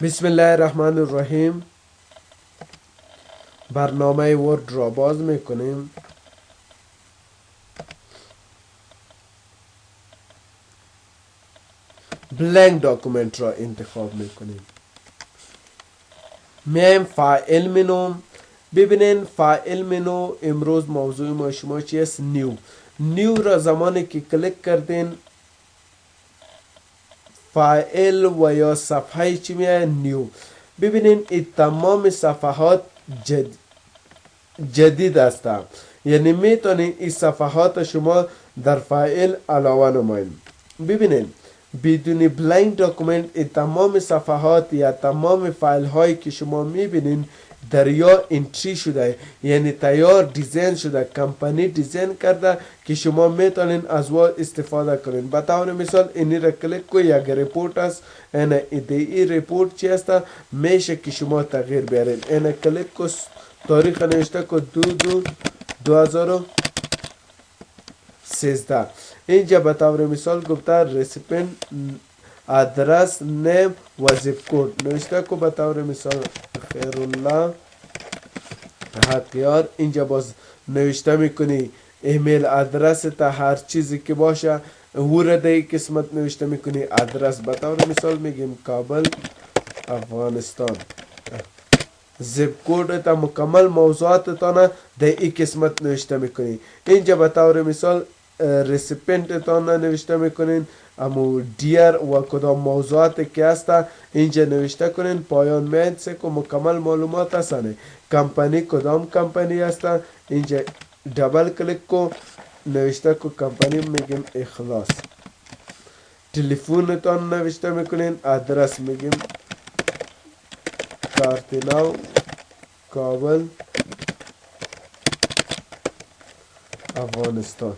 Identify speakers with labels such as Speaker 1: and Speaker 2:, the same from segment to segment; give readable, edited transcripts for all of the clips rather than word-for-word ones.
Speaker 1: بسم الله الرحمن الرحیم. برنامه ورد را باز میکنیم. بلنک داکومنت را انتخاب میکنیم. میایم فایل منو. ببینین فایل منو امروز موضوع ما شما چی است؟ نیو را زمانی که کلیک کردین فایل و یا صفحه چی میاد؟ نیو. ببینین این تمام صفحات جدید است، یعنی میتونین این صفحات شما در فایل علاوه نمایید. ببینین بدون بلنک داکومنت این تمام صفحات یا تمام فایل هایی که شما میبینین در یا انتری شده، یعنی تیار دیزاین شده، کمپانی دیزاین کرده که شما میتونین از وا استفاده کنین. به طور مثال اینی را کلیک کو، یک ریپورت است. این ریپورت چی است؟ میشه که شما تغییر بیارین. این کلیک کو، تاریخ نوشته کو 2/2013. اینجا به طور مثال گفته ریسیپینت ادرس نیم و زیپ کود نوشته کو به طور مثال خیرالله حقیار. اینجا باز نوشته میکنی ایمیل ادرس تا هر چیزی که باشه ورده قسمت نوشته میکنی ادرس. به طور مثال میگیم کابل افغانستان. زیپ کود تا مکمل موضوعات تانه در این قسمت نوشته میکنی. اینجا به طور مثال ریسیپینت تانه نوشته میکنین امو دیر و کدام موضوعات که هست اینجا نوشته کنین. پایان میاد سه که مکمل معلومات هستن. کمپانی کدام کمپانی هست اینجا دبل کلیک کو، نوشته کو کمپانی میگیم اخلاص. تلفون تان نوشته میکنین. ادرس میگیم کارتناو کابل افغانستان.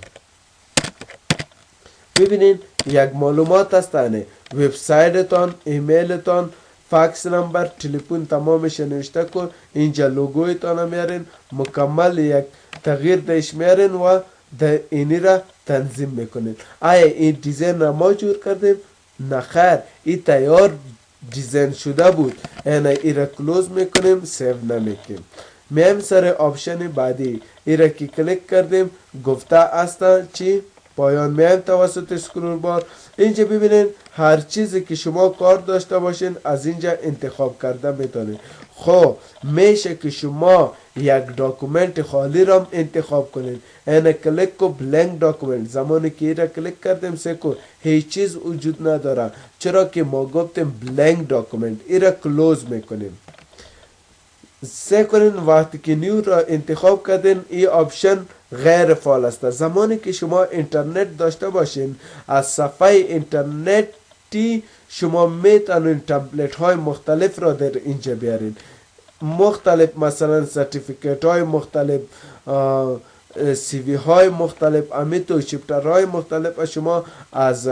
Speaker 1: ببینین یک معلومات هستانه. وبسایت تان، ایمیل تان، فاکس نمبر، تلفن تمامش نوشته کن. اینجا لوگوی تان میارین، مکمل یک تغییر دیش میارین و در اینی را تنظیم میکنین. آیا این دیزاین را ما جور کردیم؟ نخیر، این تیار دیزاین شده بود. این را کلوز میکنیم، سیو نمیکنیم. میایم سر آپشن بعدی. این را که کلیک کردیم گفته است چی؟ پایان میایم توسط اسکرول بار. اینجا ببینین هر چیزی که شما کار داشته باشین از اینجا انتخاب کرده میتونین. خب میشه که شما یک داکومنت خالی را انتخاب کنین. این کلیک کو بلنک داکومنت. زمانی که این را کلیک کردیم سکو هیچ چیز وجود نداره، چرا که ما گفتیم بلنک داکومنت. این را کلوز میکنیم. سه کنین وقتی که نیو را انتخاب کردین این آپشن غیر فعال است. زمانی که شما اینترنت داشته باشین از صفحه اینترنتی شما میتونین تمپلیت های مختلف را در اینجا بیارین. مختلف مثلا سرتیفیکیت های مختلف، سی وی های مختلف، امیتو چپتر های مختلف شما از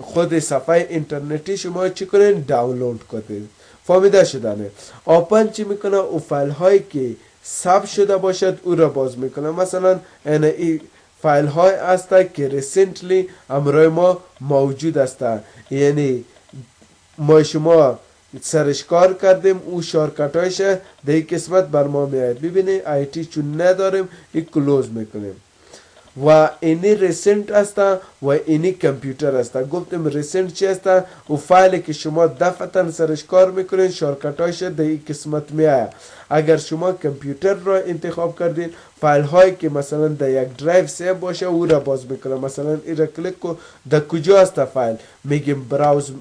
Speaker 1: خود صفحه اینترنتی شما چی کنین؟ دانلود کنین. فهمیده شدنه. اوپن چی میکنه؟ او فایل هایی که ثبت شده باشد او را باز میکنه. مثلا این فایل های است که ریسنتلی امروز ما موجود است، یعنی ما شما سرش کار کردیم او شارکت هایش در این قسمت بر ما میاد. ببینید آیتی چون نداریم این کلوز میکنیم. و اینی ریسنت است و اینی کامپیوتر است. گفتم ریسنت چی است؟ او فایلی که شما دفعتا سرش کار میکنین شارکت هایش در این قسمت میاد. اگر شما کامپیوتر را انتخاب کردین فایل هایی که مثلا در یک درایو سیو باشه او را باز میکنه. مثلا این را کلیک کو، در کجا است فایل؟ میگیم براوز.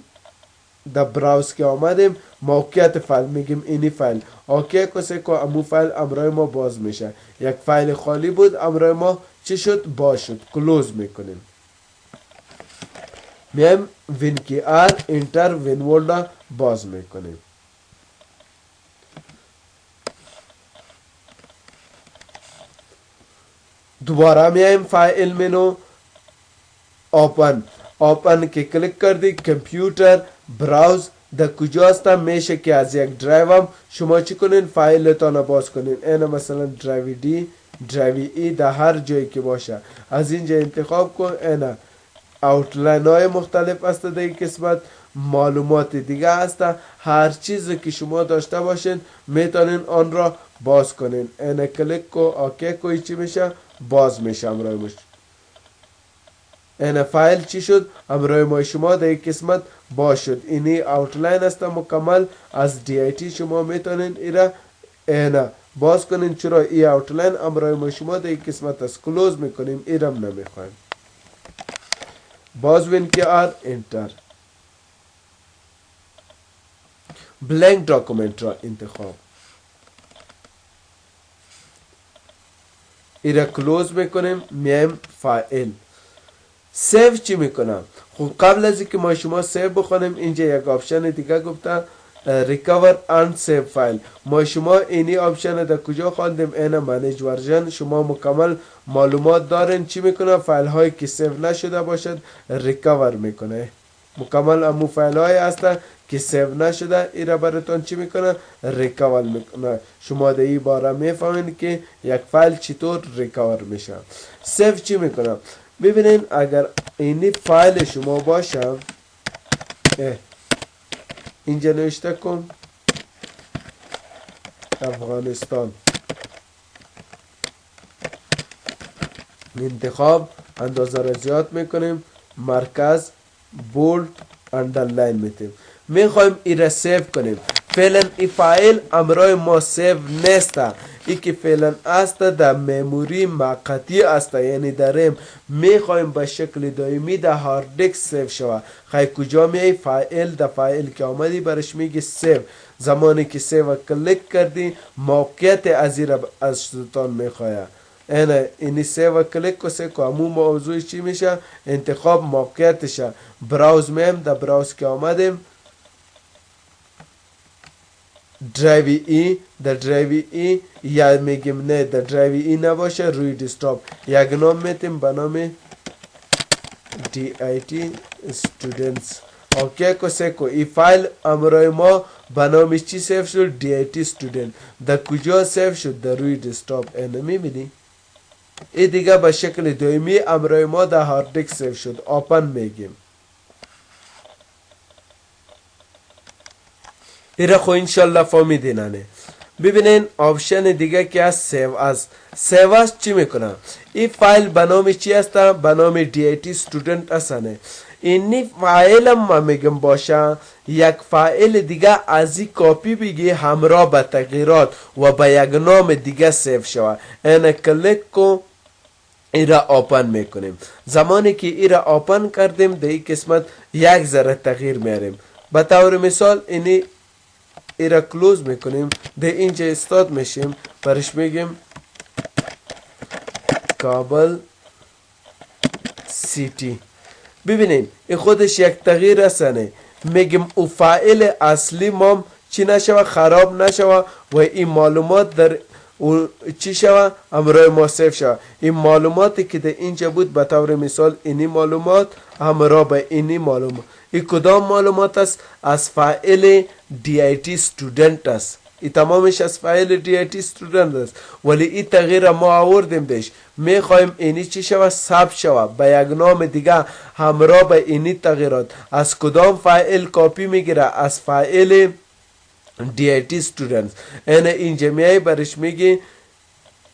Speaker 1: در براوز که آمدیم موقعیت فایل میگیم اینی فایل. اوکی کسی که امو فایل امروز ما باز میشه. یک فایل خالی بود امروز ما چی شد؟ باز شد. کلوز میکنیم. میایم وینکی آر انتر وینورد باز میکنیم. دوباره میایم فایل منو اوپن که کلیک کردی کامپیوتر براوز در کجاست؟ میشه که از یک درایو هم شما چی کنین؟ فایلتان باز کنین. این مثلا درایو دی، درایو ای در هر جایی که باشه از اینجا انتخاب کن. این اوتلاین های مختلف است در این قسمت معلومات دیگه هست. هر چیزی که شما داشته باشین میتونین آن را باز کنین. این کلیک کو اوکی کوی چی میشه؟ باز میشه امروی مش. این فایل چی شد؟ امروی ما شما در یک قسمت باز شد. اینی اوتلاین است مکمل از DIT. شما میتونین ایره اینا باز کنین. چرا ای اوتلاین امروی ما شما در یک قسمت از کلوز میکنیم، ایرم نمیخوایم. باز وین که آر انتر. بلنک داکومنت را انتخاب. ایره کلوز میکنیم، میایم فایل. سیو چی میکنم؟ خب قبل از اینکه ما شما سیو بخونیم اینجا یک آپشن دیگه گفته ریکاور اند سیو فایل. ما شما اینی آپشن در کجا خواندیم؟ این منیج ورژن. شما مکمل معلومات دارین چی میکنه؟ فایل هایی که سیو نشده باشد ریکاور میکنه. مکمل امو فایل های هستن که سیو نشده، ایره براتون چی میکنه؟ ریکاور میکنه. شما در این باره میفهمین که یک فایل چطور ریکاور میشه. سیو چی میکنه؟ ببینین اگر اینی فایل شما باشه، اینجا نوشته کن افغانستان، انتخاب اندازه را زیاد میکنیم، مرکز بولد اندرلاین میتیم. میخوایم ای را سیو کنیم. فعلا ای فایل امروی ما سیو نیست. ای که فعلا است در مموری موقتی است، یعنی در ریم. میخوایم به شکل دائمی در هارد دیسک سیو شود. خیلی کجا میای؟ فایل. در فایل که آمدی برش میگی سیو. زمانی که سیو کلیک کردی موقعیت از این را از تان میخواه. اینی سیو کلیک کسی که همون موضوع چی میشه؟ انتخاب موقعیتشه. براوز میم. در براوز که آمدیم درایو ای. در درایو ای یا میگیم نه در درایو ای نباشه، روی دسکتاپ یک نام میتیم به نام DIT students. اوکی کسی که ای فایل امروی ما به نام چی سیو شد؟ DIT student. در کجا سیو شد؟ در روی دسکتاپ. اینو میبینی؟ ای دیگه به شکل دائمی امروی ما در هارد دیسک سیو شد. اوپن میگیم. ایره خو انشالله فهمیدینانه. ببینین آپشن دیگه که از سیو از. سیو از چی میکنم؟ این فایل به نام چی است؟ به نام DIT student هستنه. اینی فایل ما میگم باشه یک فایل دیگه از این کاپی بگی همراه به تغییرات و به یک نام دیگه سیو شود. این کلیک کو ایره اوپن میکنیم. زمانی که ایره اوپن کردیم در این قسمت یک ذره تغییر میاریم. به طور مثال اینی ایره کلوز میکنیم. در اینجا استاد میشیم، برش میگیم کابل سیتی. ببینین این خودش یک تغییر هستنه. میگیم او فایل اصلی ما چی نشوه؟ خراب نشوه و این معلومات در چی شوه؟ همراه ما سیو شوه. این معلوماتی که در اینجا بود به طور مثال اینی معلومات همراه به اینی معلومات. این کدام معلومات است؟ از فایل DIT student است. این تمامش از فایل DIT student است. ولی این تغییر ما آوردیم بهش. میخوایم اینی چی شوه؟ ثبت شوه به یک نام دیگه همراه به اینی تغییرات. از کدام فایل کاپی میگیره؟ از فایل DIT students. اینجا میای برش میگی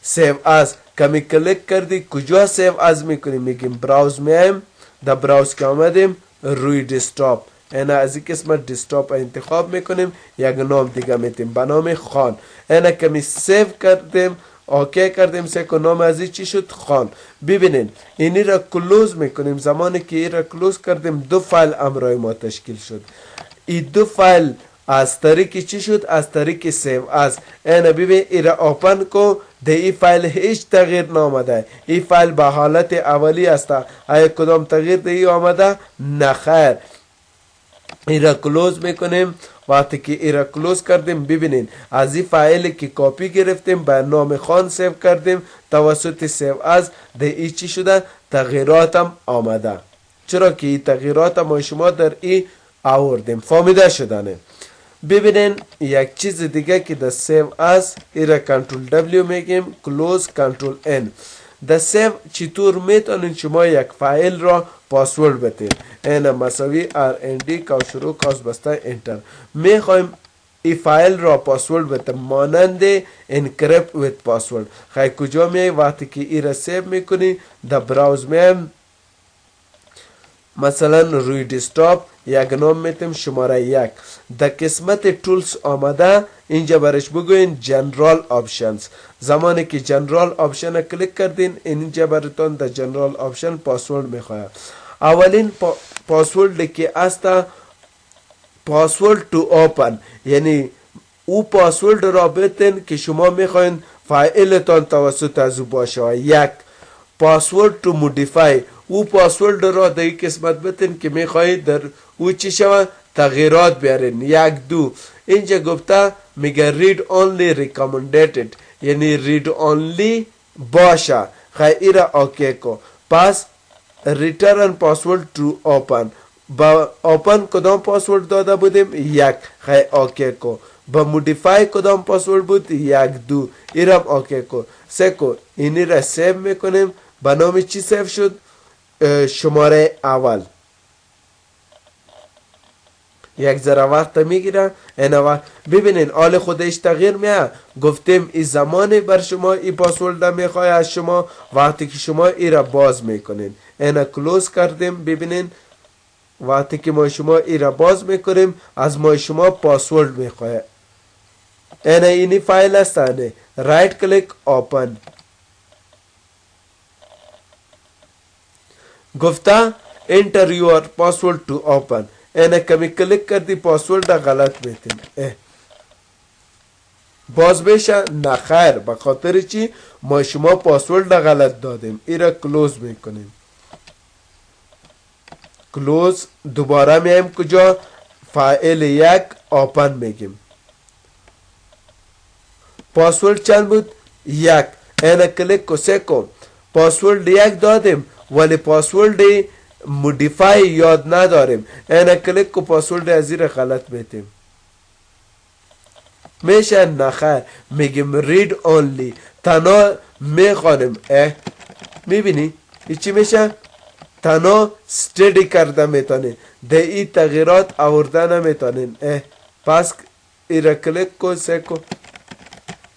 Speaker 1: سیو از. کمی کلیک کردی کجا سیو از میکنیم؟ میگیم براوز میایم. در براوز که آمدیم روی دسکتاپ. از این قسمت دسکتاپ انتخاب میکنیم، یک نام دیگه میتیم به نام خان. کمی سیو کردیم، اوکی کردیم. سیکو نام از این چی شد؟ خان. ببینین اینی را کلوز میکنیم. زمانی که این را کلوز کردیم دو فایل امروی ما تشکیل شد. این دو فایل از طریق چی شد؟ از طریق سیو از. ببین ایره اوپن کو. در این فایل هیچ تغییر نامده. این فایل به حالت اولی است. آیا کدام تغییر در این آمده؟ نخیر. ایره کلوز میکنیم. وقتی که ایره کلوز کردیم ببینین از این فایلی که کاپی گرفتیم به نام خان سیو کردیم توسط سیو از. در این چی شده؟ تغییرات هم آمده. چرا که این تغییرات ما شما در این آوردیم. فهمیده شدنه. ببینین یک چیز دیگه که در سیو از ایره کنترل W میگیم، کلوز کنترل N. در سیو چطور میتونین شما یک فایل را پاسورد بتین. این مساوی rnd کاوشرو کاس بسته انتر. میخوایم ای فایل را پاسورد بتیم مانند انکریپت ویت پاسورد. خیلی کجا میای وقتی که ای را سیو میکنی در براوز میایم مثلا روی دسکتاپ یک نام میتیم شماره 1. در قسمت تولز آمده اینجا برش بگوین جنرال آپشنز. زمانی که جنرال آپشن کلیک کردین اینجا براتون در جنرال آپشن پاسورد میخواد. اولین پاسورد که است پاسورد تو اوپن، یعنی او پاسورد را بتین که شما میخواین فایلتان توسط از او باشه. یک پاسورد تو مودیفای، او پاسورد را در این قسمت بتین که میخواهید در او چی شود تغییرات بیارین. یک دو اینجا گفته میگه read only recommended، یعنی read only باشه. خیلی ایرا اوکی کو. پس return password to open، با اوپن کدام پاسورد داده بودیم؟ یک. خیلی اوکی کو. با مودیفای کدام پاسورد بود؟ یک دو. ایرم اوکی کو. سه کو اینی را سیو میکنیم. با نام چی سیو شد؟ شماره اول. یک ذره وقت میگیره. این وقت ببینین حال خودش تغییر میاد. گفتیم این زمانی بر شما این پاسورد میخواه از شما وقتی که شما ای را باز میکنین. اینا کلوز کردیم. ببینین وقتی که ما شما ای را باز میکنیم از ما شما پاسورد میخواه. اینا اینی فایل هستانه. رایت کلیک اوپن. گفته enter your password to open. اینا کمی کلیک کردی پاسورد غلط میتیم. باز بشه نخیر، بخاطر چی؟ ما شما پاسورد غلط دادیم. ایرا کلوز میکنیم. کلوز. دوباره میایم کجا؟ فایل یک اوپن میگیم. پاسورد چند بود؟ یک. اینا کلیک کو سکو. پاسورد یک دادیم ولی پاسورد مودیفای یاد نداریم. اینا کلیک کو پاسورد از این غلط میتیم. میشه نخیر میگیم رید اونلی، تنها میخوانیم. میبینی چی میشه؟ تنها استدی کرده میتونین، ده ای تغییرات آورده نمیتونین. پس ایرا کلیک کو سکو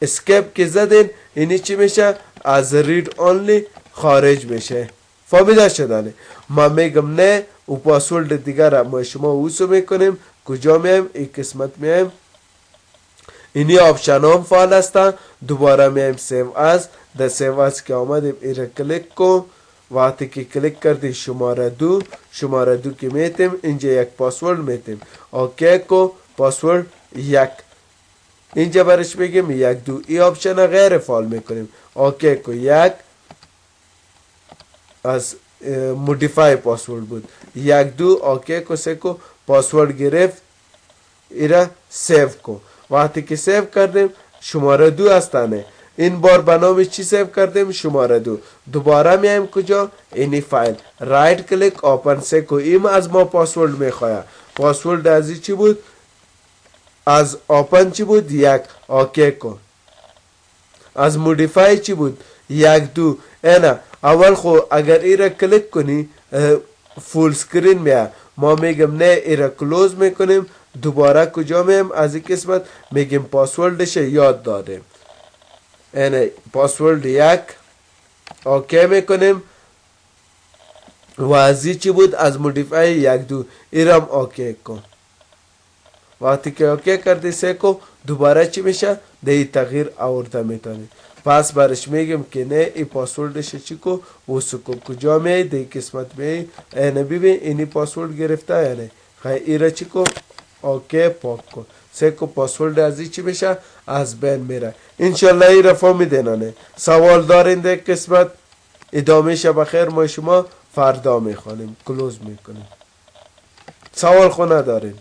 Speaker 1: اسکیپ که زدین اینی چی میشه؟ از رید اونلی خارج میشه. فهمیده شدنه؟ ما میگم نه او پاسورد دیگر ما شما اوسو میکنیم. کجا میایم؟ این قسمت میایم. اینی آپشن هم فعال هستن. دوباره میایم سیو از. در سیو از که آمدیم ایره کلیک کو. وقتی که کلیک کردی شماره دو که میتیم اینجا یک پاسورد میتیم. اوکی کو پاسورد یک. اینجا برش بگیم یک دو. این آپشن غیر فعال میکنیم. اوکی کو یک. از مودیفای پاسورد بود. یک دو. اوکی کو سکو پاسورد گرفت. ایره سیو کو. وقتی که سیو کردیم شماره 2 هستانه. این بار به نام چی سیو کردیم؟ شماره 2. دوباره میایم کجا؟ اینی فایل. رایت کلیک اوپن سکو. این از ما پاسورد میخواه. پاسورد از چی بود؟ از اوپن چی بود؟ یک. اوکی کو. از مودیفای چی بود؟ یک دو. اینا اول خو اگر ایره کلیک کنی فول سکرین میاد. ما میگم نه ایره کلوز میکنیم. دوباره کجا میم؟ از این قسمت میگیم پاسوردش یاد دادیم. اینه پاسورد یک. اوکی میکنیم. و از چی بود؟ از مودیفای یک دو. ایرم اوکی کن. وقتی که اوکی کردی سکو دوباره چی میشه؟ دی تغییر آورده میتونی. پس برش میگم که نه ای پاسوردش چی کو و سکو کجا می دی قسمت می. اینه ببین اینی پاسورد گرفته یعنی خیلی ایره چی کو اوکی پاک کن. سکو پاسورد ازی چی بشه؟ از بین میره. انشالله ای رفا میدینانه. سوال دارین در قسمت؟ ادامه شب خیر. ما شما فردا میخوانیم. کلوز میکنیم. سوال خو ندارین؟